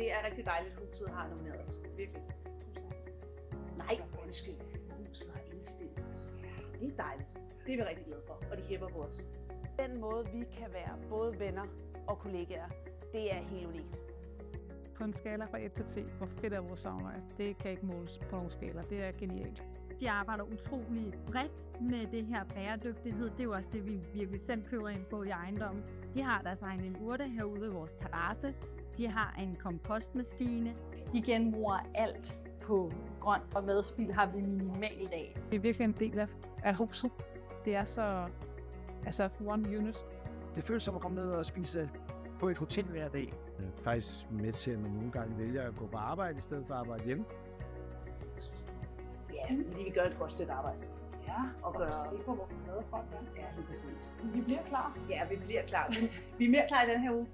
det er rigtig dejligt, at huset har nomineret os. Virkelig. Nej, undskyld. Huset har indstillet os. Det er dejligt. Det er vi rigtig glade for, og de hæpper på os. Den måde, vi kan være både venner og kollegaer, det er helt unikt. På en skala fra 1 til 10, hvor fedt er vores samarbejde? Det kan ikke måles på nogen skala. Det er genialt. De arbejder utrolig bredt med det her bæredygtighed. Det er jo også det, vi virkelig selv køber ind på i ejendommen. De har deres egen lille urte herude i vores terrasse. De har en kompostmaskine. De genbruger alt på grønt, og madspil har vi minimalt af. Det er virkelig en del af huset. Det er så one unit. Det føles som at komme ned og spise på et hotel hver dag. Faktisk med til, at man nogle gange vælger at gå på arbejde i stedet for at arbejde hjemme. Ja, fordi vi gør et godt stykke arbejde. Ja, og gøre sikre, hvor glade folk er. Ja, lige præcis. Vi bliver klar. Ja, vi bliver klar. Vi er mere klar i den her uge.